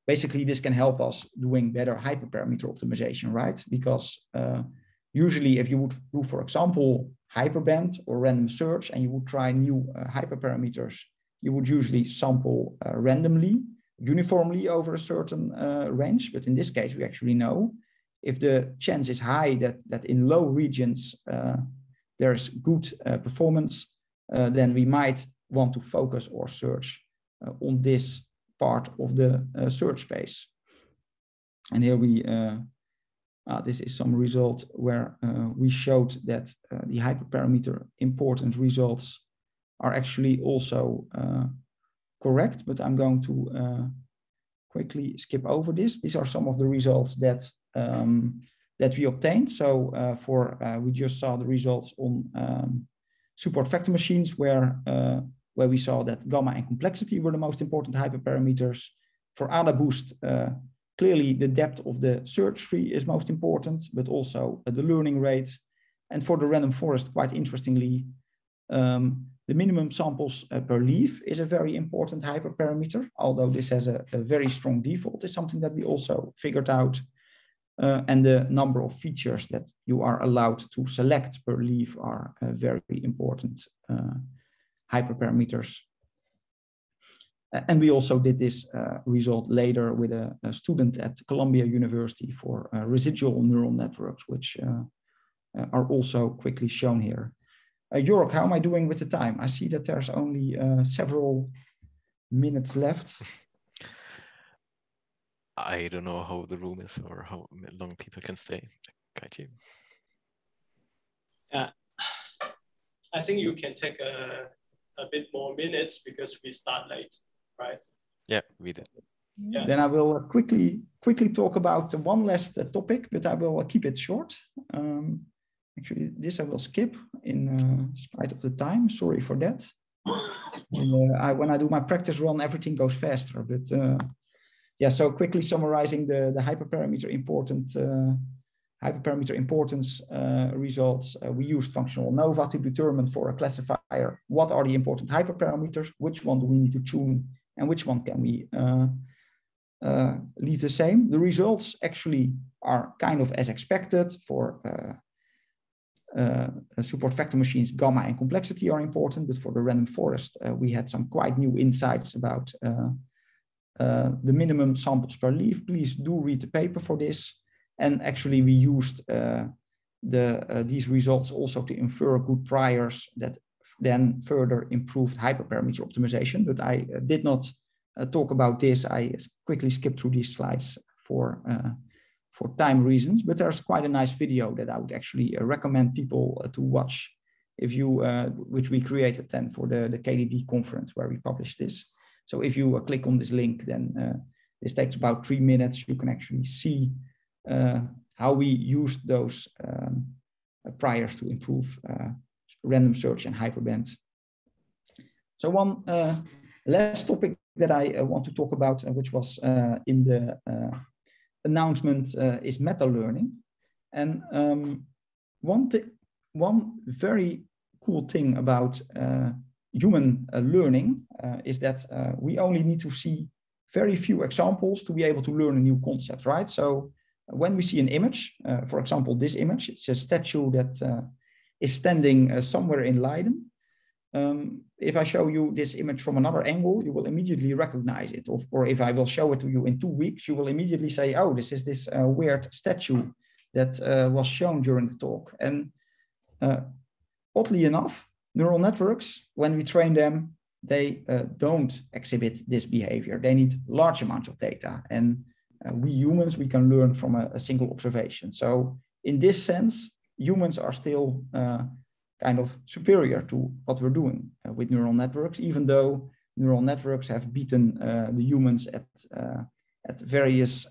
basically this can help us doing better hyperparameter optimization, right? Because usually if you would do, for example, hyperband or random search, and you would try new hyperparameters, you would usually sample randomly, uniformly over a certain range. But in this case, we actually know if the chance is high that in low regions there's good performance, then we might want to focus our search on this part of the search space. And here we, this is some result where we showed that the hyperparameter importance results are actually also correct, but I'm going to quickly skip over this. These are some of the results that that we obtained. So we just saw the results on support vector machines where we saw that gamma and complexity were the most important hyperparameters. For AdaBoost, clearly the depth of the search tree is most important, but also the learning rate. And for the random forest, quite interestingly, the minimum samples per leaf is a very important hyperparameter, although this has a very strong default, is something that we also figured out. And the number of features that you are allowed to select per leaf are very important hyperparameters. And we also did this result later with a student at Columbia University for residual neural networks, which are also quickly shown here. Jörg, how am I doing with the time? I see that there's only several minutes left. I don't know how the room is or how long people can stay. Got you. Yeah, I think you can take a bit more minutes because we start late, right? Yeah, we did. Yeah. Then I will quickly talk about one last topic, but I will keep it short. Actually, this I will skip in spite of the time. Sorry for that. When I do my practice run, everything goes faster. But yeah, so quickly summarizing the hyperparameter importance results. We used functional ANOVA to determine for a classifier what are the important hyperparameters, which one do we need to tune, and which one can we leave the same. The results actually are kind of as expected. For support vector machines, gamma and complexity are important, but for the random forest, we had some quite new insights about the minimum samples per leaf. Please do read the paper for this. And actually, we used these results also to infer good priors that then further improved hyperparameter optimization. But I did not talk about this. I quickly skipped through these slides for time reasons. But there's quite a nice video that I would actually recommend people to watch, if you which we created then for the KDD conference where we published this. So if you click on this link, then this takes about 3 minutes. You can actually see how we used those priors to improve random search and hyperband. So one last topic that I want to talk about, which was in the announcement, is meta-learning. And one very cool thing about human learning is that we only need to see very few examples to be able to learn a new concept, right? So when we see an image, for example, this image, it's a statue that is standing somewhere in Leiden. If I show you this image from another angle, you will immediately recognize it. Or if I will show it to you in 2 weeks, you will immediately say, oh, this is this weird statue that was shown during the talk. And oddly enough, neural networks, when we train them, they don't exhibit this behavior. They need large amounts of data. And we humans, we can learn from a single observation. So in this sense, humans are still kind of superior to what we're doing with neural networks, even though neural networks have beaten the humans at various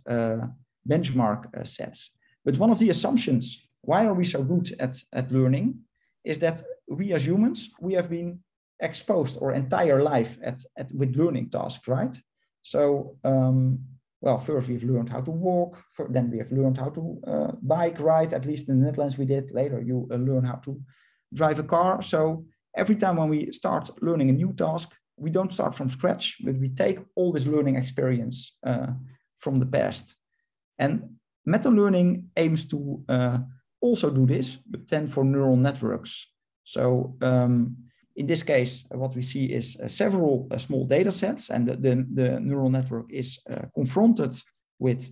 benchmark sets. But one of the assumptions, why are we so good at learning, is that we as humans, we have been exposed our entire life with learning tasks, right? So, well, first we've learned how to walk, then we have learned how to bike ride, at least in the Netherlands we did. Later you learn how to drive a car. So every time when we start learning a new task, we don't start from scratch, but we take all this learning experience from the past. And meta-learning aims to also do this, but then for neural networks. So in this case, what we see is several small data sets, and the neural network is confronted with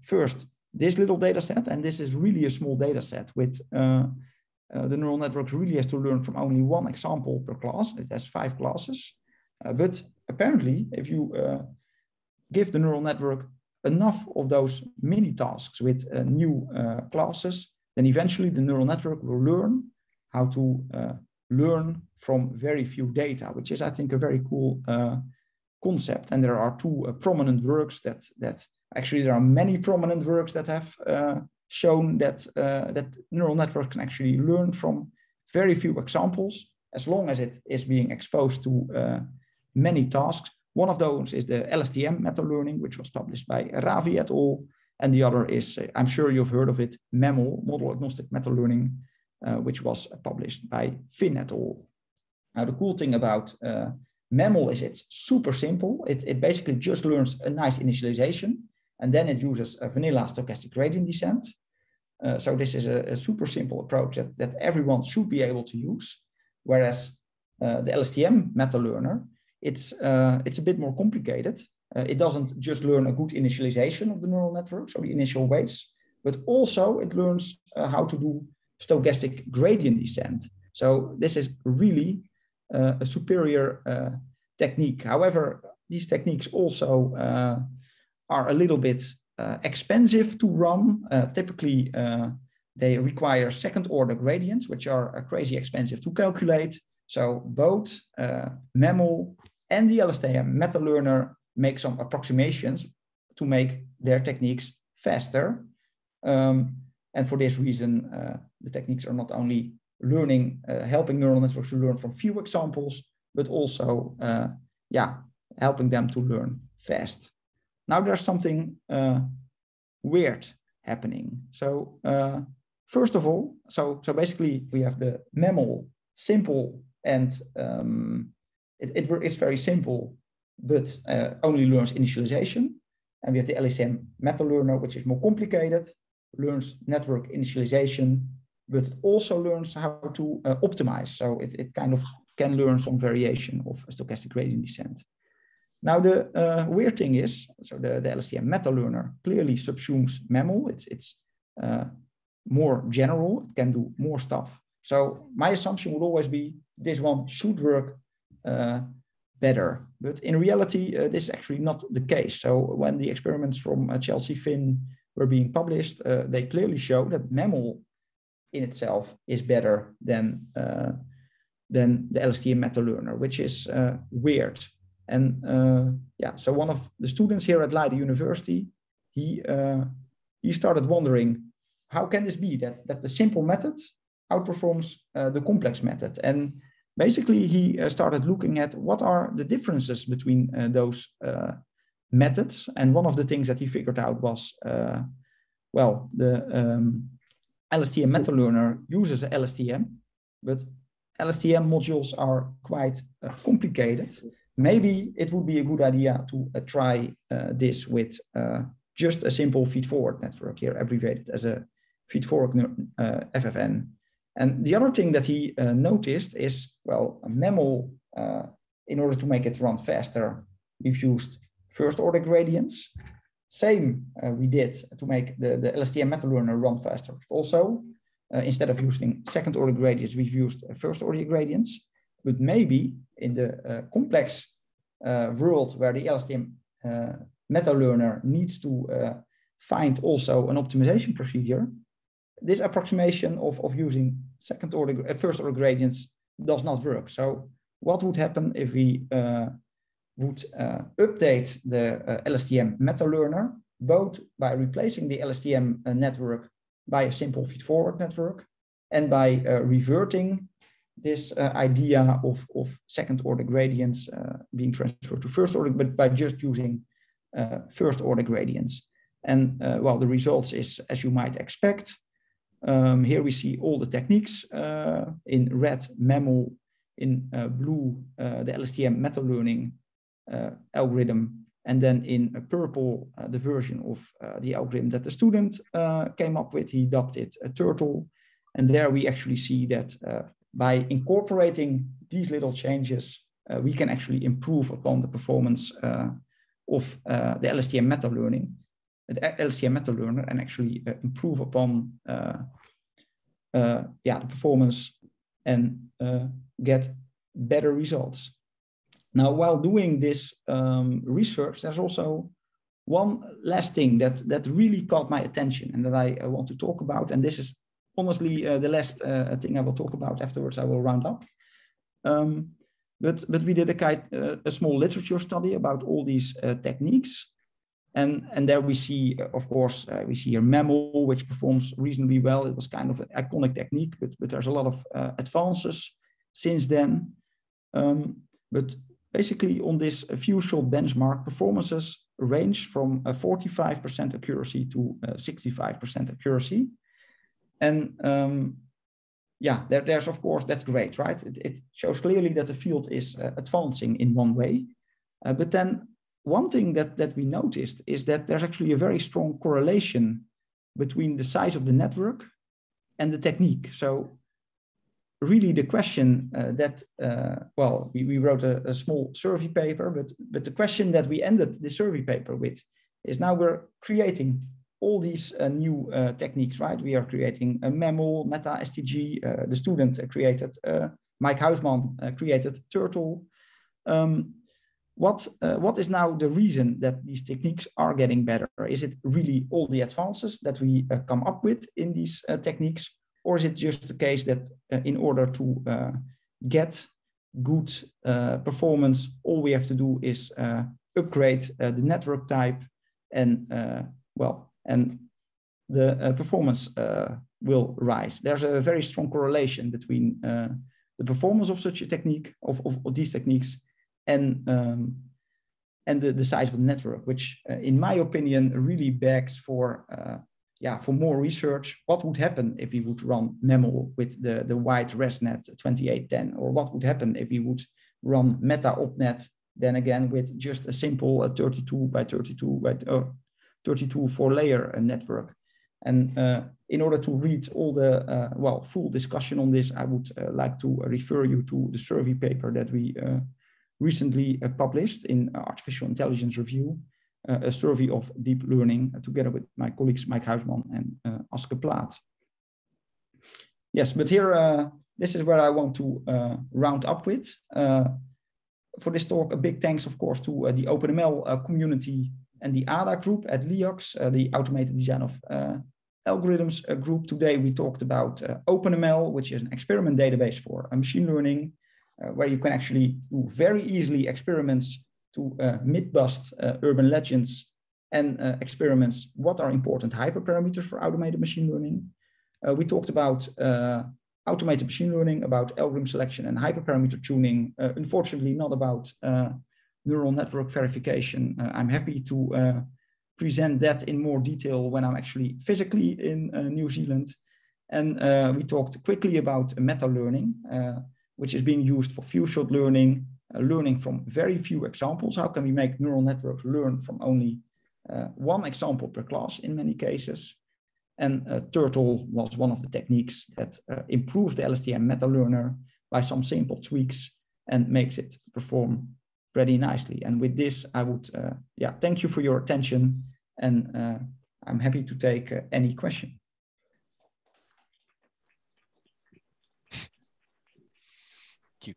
first this little data set, and this is really a small data set with the neural network really has to learn from only one example per class. It has 5 classes. But apparently, if you give the neural network enough of those mini tasks with new classes, then eventually the neural network will learn how to learn from very few data, which is, I think, a very cool concept. And there are 2 prominent works that actually there are many prominent works that have shown that that neural network can actually learn from very few examples as long as it is being exposed to many tasks. One of those is the LSTM meta-learning, which was published by Ravi et al. And the other is, I'm sure you've heard of it, MEML, model agnostic meta-learning, which was published by Finn et al. Now, the cool thing about MEML is it's super simple. It basically just learns a nice initialization, and then it uses a vanilla stochastic gradient descent. So this is a super simple approach that everyone should be able to use. Whereas the LSTM meta-learner, it's a bit more complicated. It doesn't just learn a good initialization of the neural network, so the initial weights, but also it learns how to do stochastic gradient descent. So this is really a superior technique. However, these techniques also are a little bit expensive to run. Typically, they require second order gradients, which are crazy expensive to calculate. So both MEML and the LSTM meta-learner make some approximations to make their techniques faster. And for this reason, the techniques are not only learning, helping neural networks to learn from few examples, but also, helping them to learn fast. Now there's something weird happening. So first of all, so basically we have the MEML simple, and it is very simple, but only learns initialization. And we have the LSTM meta-learner, which is more complicated, learns network initialization, but it also learns how to optimize. So it kind of can learn some variation of a stochastic gradient descent. Now the weird thing is, so the LSTM meta-learner clearly subsumes MEML. It's more general, it can do more stuff. So my assumption would always be this one should work better. But in reality, this is actually not the case. So when the experiments from Chelsea Finn were being published, they clearly show that MEML in itself is better than the LSTM meta-learner, which is weird. And so one of the students here at Leiden University, he started wondering, how can this be that the simple method outperforms the complex method? And basically, he started looking at what are the differences between those methods. And one of the things that he figured out was, the LSTM meta-learner uses a LSTM, but LSTM modules are quite complicated. Maybe it would be a good idea to try this with just a simple feed-forward network, here abbreviated as a feed-forward FFN. And the other thing that he noticed is, well, a MEML, in order to make it run faster, we've used first-order gradients. Same we did to make the LSTM meta-learner run faster. Also, instead of using second-order gradients, we've used first-order gradients. But maybe in the complex world where the LSTM meta-learner needs to find also an optimization procedure, this approximation of using first-order gradients does not work. So what would happen if we would update the LSTM meta-learner, both by replacing the LSTM network by a simple feed-forward network, and by reverting this idea of second-order gradients being transferred to first-order, but by just using first-order gradients. And the results is, as you might expect, Here we see all the techniques in red, MAML, in blue, the LSTM meta-learning algorithm, and then in purple, the version of the algorithm that the student came up with. He dubbed it a turtle. And there we actually see that by incorporating these little changes, we can actually improve upon the performance of the LSTM meta-learning, the LSTM meta-learner, and actually improve upon the performance and get better results. Now, while doing this research, there's also one last thing that really caught my attention and that I want to talk about. And this is honestly the last thing I will talk about. Afterwards, I will round up. But we did a small literature study about all these techniques. And there we see, of course, we see here MAML, which performs reasonably well. It was kind of an iconic technique, but there's a lot of advances since then. But basically on this few-shot benchmark, performances range from 45% accuracy to 65% accuracy. And there's of course, that's great, right? It shows clearly that the field is advancing in one way. But then one thing that we noticed is that there's actually a very strong correlation between the size of the network and the technique. So really the question we wrote a small survey paper, but the question that we ended the survey paper with is now we're creating all these new techniques, right? We are creating a MAML, Meta STG, the student created, Mike Huisman created Turtle. What is now the reason that these techniques are getting better? Is it really all the advances that we come up with in these techniques? Or is it just the case that in order to get good performance, all we have to do is upgrade the network type and the performance will rise. There's a very strong correlation between the performance of such a technique, of these techniques, and the size of the network, which in my opinion really begs for more research. What would happen if we would run MAML with the wide ResNet 2810? Or what would happen if we would run Meta OpNet, then again with just a simple 32 by 32 by 32 4-layer network? And in order to read all the full discussion on this, I would like to refer you to the survey paper that we recently published in Artificial Intelligence Review, a survey of deep learning together with my colleagues Mike Huisman and Aske Plaat. Yes, but here, this is where I want to round up with. For this talk, a big thanks, of course, to the OpenML community and the ADA group at LIAX, the Automated Design of Algorithms group. Today, we talked about OpenML, which is an experiment database for machine learning, where you can actually do very easily experiments to myth-bust urban legends and experiments what are important hyperparameters for automated machine learning. We talked about automated machine learning, about algorithm selection and hyperparameter tuning, unfortunately not about neural network verification. I'm happy to present that in more detail when I'm actually physically in New Zealand. And we talked quickly about meta-learning, which is being used for few-shot learning, learning from very few examples. How can we make neural networks learn from only one example per class in many cases? And Turtle was one of the techniques that improved the LSTM meta-learner by some simple tweaks and makes it perform pretty nicely. And with this, I would thank you for your attention, and I'm happy to take any question.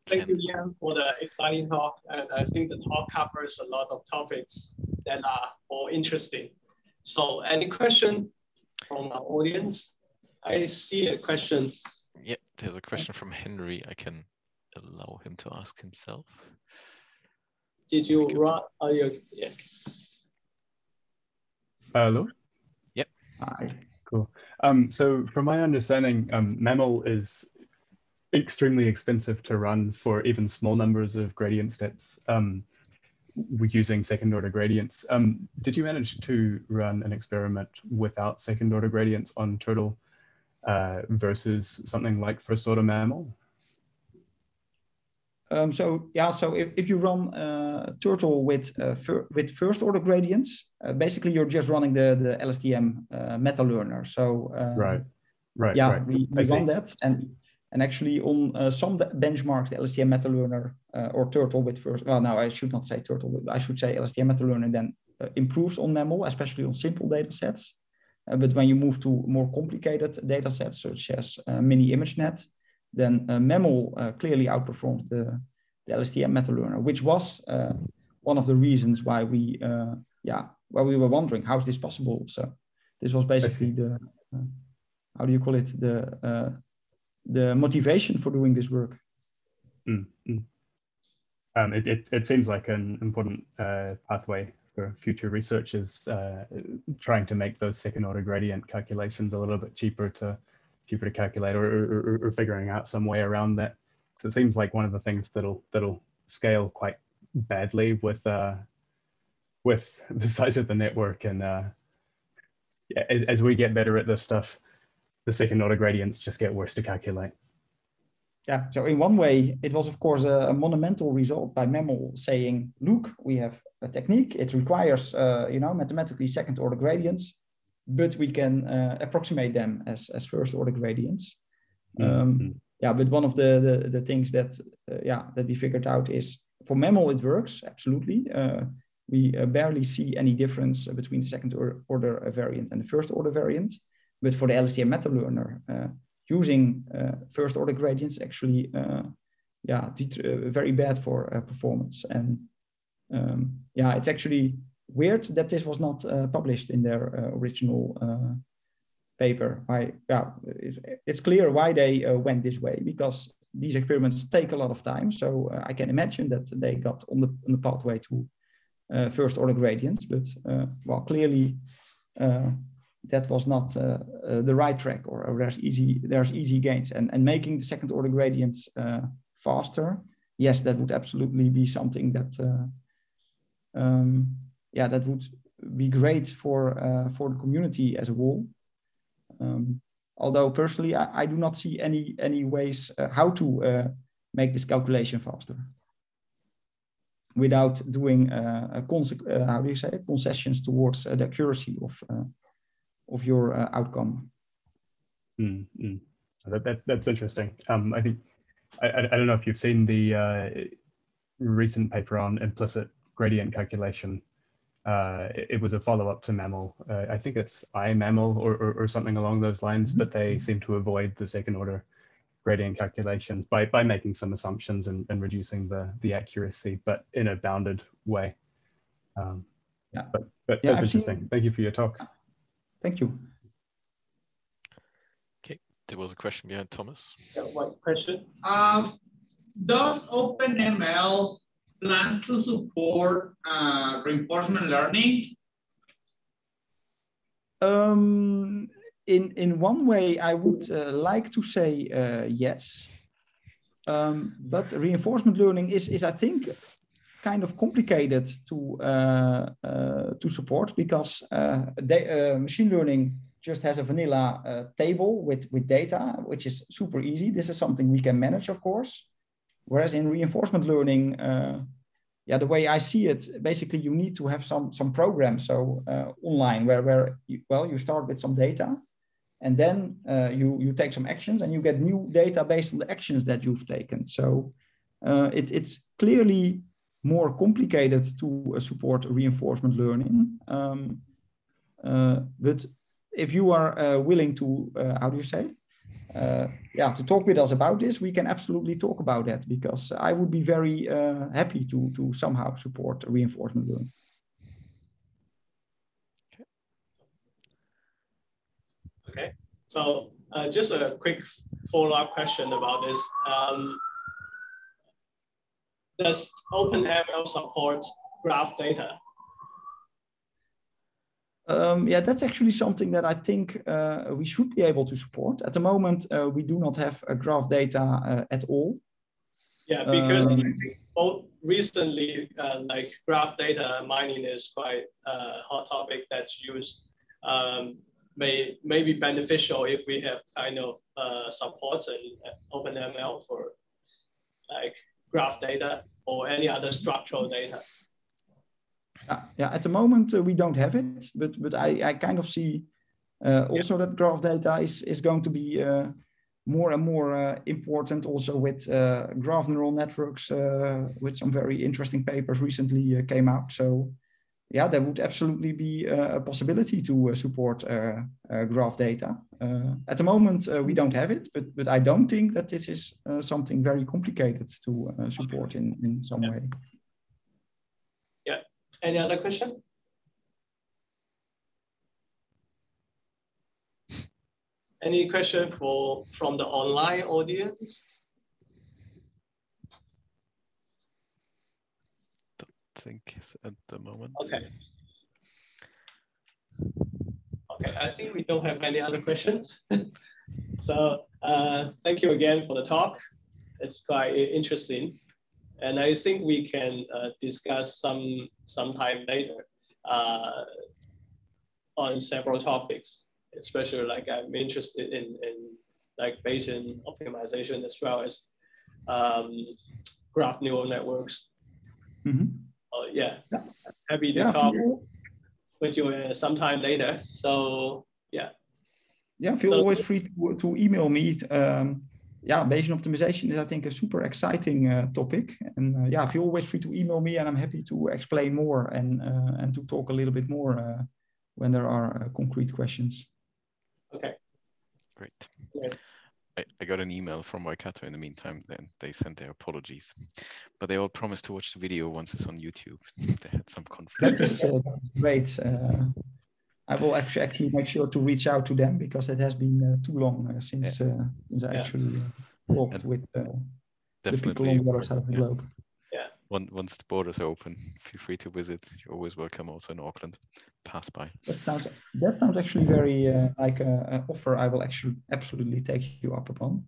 Thank you, Jan, for the exciting talk. And I think the talk covers a lot of topics that are all interesting. So any question from our audience? I see a question. Yeah, there's a question from Henry. I can allow him to ask himself. Did you run? Yeah. Hello? Yep. Hi. Cool. So from my understanding, MAML is extremely expensive to run for even small numbers of gradient steps. We're using second order gradients. Did you manage to run an experiment without second order gradients on Turtle? versus something like first order ML? So if you run Turtle with first order gradients, basically you're just running the LSTM meta learner. So right. we run that, and actually on some benchmarks, the LSTM meta learner or Turtle with first. Well, no, I should not say Turtle. I should say LSTM meta learner then improves on MAML, especially on simple data sets. But when you move to more complicated data sets, such as mini ImageNet, then MAML clearly outperformed the LSTM meta learner, which was one of the reasons why we were wondering, how is this possible? So this was basically the how do you call it, the motivation for doing this work. It seems like an important pathway for future research is trying to make those second order gradient calculations a little bit cheaper to calculate, or figuring out some way around that. So it seems like one of the things that'll scale quite badly with the size of the network, and as we get better at this stuff, the second order gradients just get worse to calculate. Yeah, so in one way, it was of course a monumental result by MAML saying, look, we have a technique, it requires mathematically second order gradients, but we can approximate them as first order gradients. But one of the things that we figured out is, for MAML it works, absolutely. We barely see any difference between the second order variant and the first order variant. But for the LSTM meta learner, using first order gradients actually very bad for performance. And it's actually weird that this was not published in their original paper. It's clear why they went this way, because these experiments take a lot of time. So I can imagine that they got on the pathway to first order gradients, but clearly that was not the right track, or there's easy gains, and making the second order gradients faster. Yes, that would absolutely be something that that would be great for the community as a whole. Although personally, I do not see any ways how to make this calculation faster without doing concessions towards the accuracy of your outcome. That's interesting. I think I don't know if you've seen the recent paper on implicit gradient calculation. It was a follow-up to MAML. I think it's iMAML or something along those lines, but they seem to avoid the second order gradient calculations by making some assumptions and reducing the accuracy, but in a bounded way. But that's interesting. Thank you for your talk. Thank you. Okay, there was a question behind Thomas. One question. Does OpenML plans to support reinforcement learning? In one way, I would like to say yes, but reinforcement learning is I think kind of complicated to support, because machine learning just has a vanilla table with data, which is super easy. This is something we can manage, of course. Whereas in reinforcement learning, the way I see it, basically you need to have some program, so online where you start with some data, and then you take some actions, and you get new data based on the actions that you've taken. So it's clearly more complicated to support reinforcement learning. But if you are willing to, to talk with us about this, we can absolutely talk about that, because I would be very happy to somehow support reinforcement learning. Okay, so just a quick follow-up question about this. Does OpenML support graph data? That's actually something that I think we should be able to support. At the moment, we do not have graph data at all. Yeah, because recently, graph data mining is quite a hot topic that's used may be beneficial if we have kind of support in OpenML for like graph data or any other structural data. Yeah, at the moment we don't have it, but I kind of see also that graph data is going to be more and more important also with graph neural networks, with some very interesting papers recently came out. So yeah, there would absolutely be a possibility to support graph data. At the moment, we don't have it, but I don't think that this is something very complicated to support in some way. Yeah. Any other question? Any question from the online audience? Think at the moment. Okay. Okay, I think we don't have any other questions. So thank you again for the talk. It's quite interesting. And I think we can discuss sometime later on several topics, especially like I'm interested in like Bayesian optimization as well as graph neural networks. Mm-hmm. Yeah, happy to talk with you sometime later. So yeah. Yeah, feel always free to email me. Yeah, Bayesian optimization is, I think, a super exciting topic. And yeah, feel always free to email me, and I'm happy to explain more and to talk a little bit more when there are concrete questions. Okay. Great. Yeah. I got an email from Waikato in the meantime, then they sent their apologies, but they all promised to watch the video once it's on YouTube. They had some conflict. That is great. I will actually make sure to reach out to them because it has been too long since I actually talked with the people on the other side of the globe. Yeah. Once the borders are open, feel free to visit. You're always welcome also in Auckland. Pass by. That sounds actually very like an offer I will actually absolutely take you up upon.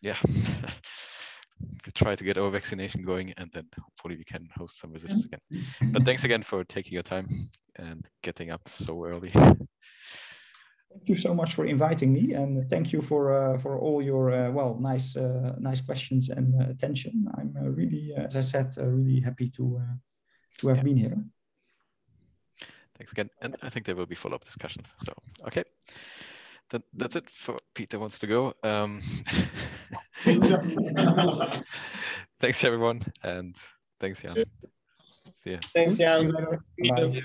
Yeah. We'll try to get our vaccination going, and then hopefully we can host some visitors again. But thanks again for taking your time and getting up so early. Thank you so much for inviting me, and thank you for all your nice questions and attention. I'm really, as I said, really happy to have been here. Thanks again, and I think there will be follow-up discussions. So okay, that's it for Peter wants to go. Thanks everyone, and thanks Jan. See ya. Thanks Jan. Bye.